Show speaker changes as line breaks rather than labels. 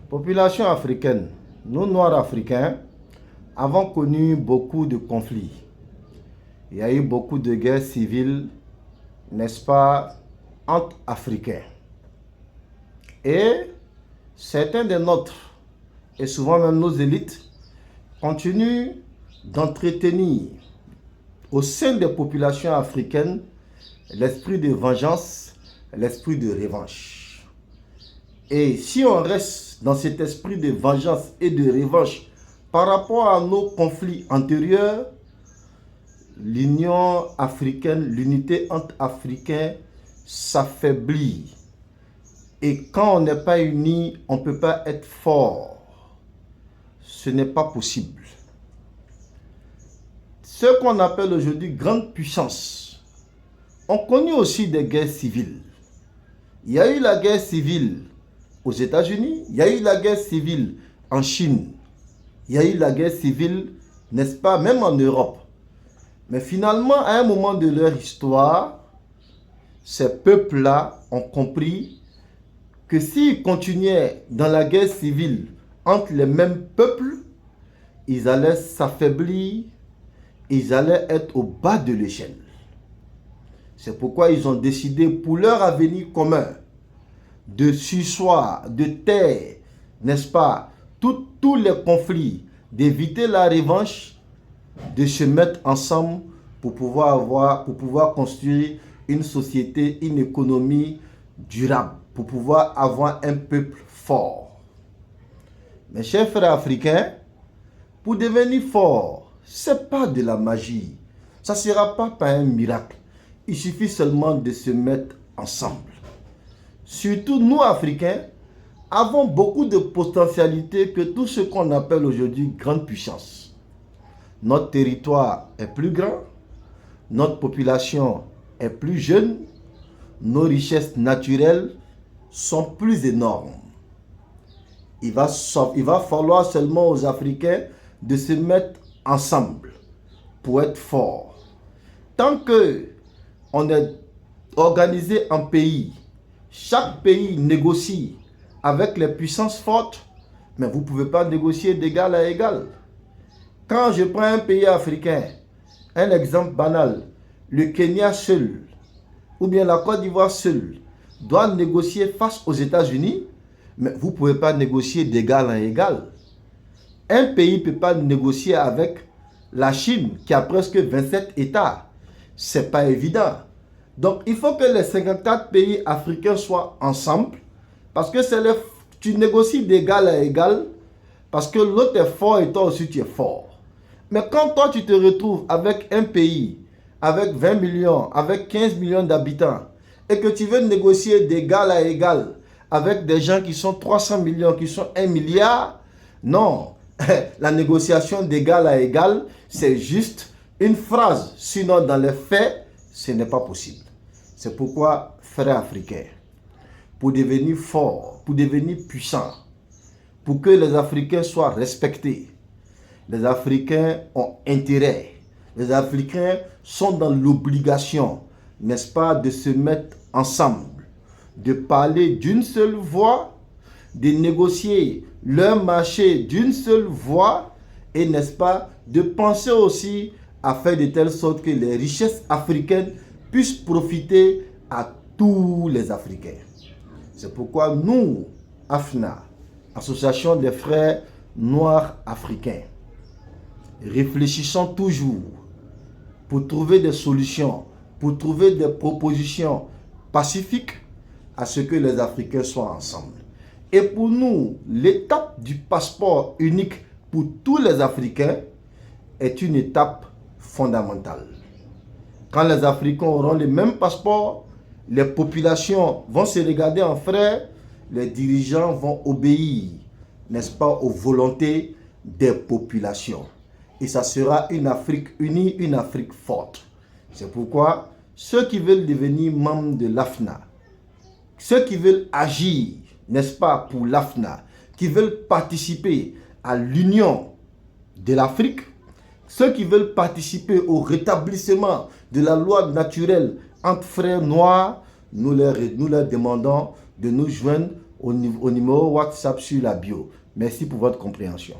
Population africaine, nous Noirs africains avons connu beaucoup de conflits. Il y a eu beaucoup de guerres civiles, n'est-ce pas, entre Africains. Et certains des nôtres, et souvent même nos élites, continuent d'entretenir au sein des populations africaines l'esprit de vengeance, l'esprit de revanche. Et si on reste dans cet esprit de vengeance et de revanche par rapport à nos conflits antérieurs, l'Union africaine, l'unité entre Africains s'affaiblit. Et quand on n'est pas unis, on ne peut pas être fort. Ce n'est pas possible. Ce qu'on appelle aujourd'hui grandes puissances ont connu aussi des guerres civiles. Il y a eu la guerre civile aux États-Unis, il y a eu la guerre civile en Chine, il y a eu la guerre civile, n'est-ce pas, même en Europe. Mais finalement, à un moment de leur histoire, ces peuples-là ont compris que s'ils continuaient dans la guerre civile entre les mêmes peuples, ils allaient s'affaiblir, ils allaient être au bas de l'échelle. C'est pourquoi ils ont décidé pour leur avenir commun de sursoir, de taire, n'est-ce pas, tous les conflits, d'éviter la revanche, de se mettre ensemble pour pouvoir construire une société, une économie durable, pour pouvoir avoir un peuple fort. Mes chers frères africains, pour devenir fort, ce n'est pas de la magie. Ça ne sera pas par un miracle. Il suffit seulement de se mettre ensemble. Surtout nous, Africains, avons beaucoup de potentialités que tout ce qu'on appelle aujourd'hui grande puissance. Notre territoire est plus grand, notre population est plus jeune, nos richesses naturelles sont plus énormes. Il va falloir seulement aux Africains de se mettre ensemble pour être forts. Tant que on est organisé en pays, chaque pays négocie avec les puissances fortes, mais vous ne pouvez pas négocier d'égal à égal. Quand je prends un pays africain, un exemple banal, le Kenya seul, ou bien la Côte d'Ivoire seule, doit négocier face aux États-Unis, mais vous ne pouvez pas négocier d'égal à égal. Un pays ne peut pas négocier avec la Chine qui a presque 27 États. Ce n'est pas évident. Donc il faut que les 54 pays africains soient ensemble parce que tu négocies d'égal à égal parce que l'autre est fort et toi aussi tu es fort. Mais quand toi tu te retrouves avec un pays avec 20 millions, avec 15 millions d'habitants et que tu veux négocier d'égal à égal avec des gens qui sont 300 millions, qui sont 1 milliard, non. La négociation d'égal à égal, c'est juste une phrase. Sinon, dans les faits, ce n'est pas possible. C'est pourquoi, frères africains, pour devenir forts, pour devenir puissants, pour que les Africains soient respectés, les Africains ont intérêt. Les Africains sont dans l'obligation, n'est-ce pas, de se mettre ensemble, de parler d'une seule voix, de négocier leur marché d'une seule voix et, n'est-ce pas, de penser aussi à faire de telle sorte que les richesses africaines puissent profiter à tous les Africains. C'est pourquoi nous, AFNA, Association des frères noirs africains, réfléchissons toujours pour trouver des solutions, pour trouver des propositions pacifiques à ce que les Africains soient ensemble. Et pour nous, l'étape du passeport unique pour tous les Africains est une étape fondamentale. Quand les Africains auront le même passeport, les populations vont se regarder en frères, les dirigeants vont obéir, n'est-ce pas, aux volontés des populations. Et ça sera une Afrique unie, une Afrique forte. C'est pourquoi ceux qui veulent devenir membres de l'AFNA, ceux qui veulent agir, n'est-ce pas, pour l'AFNA, qui veulent participer à l'union de l'Afrique, ceux qui veulent participer au rétablissement de la loi naturelle entre frères noirs, nous leur demandons de nous joindre au numéro WhatsApp sur la bio. Merci pour votre compréhension.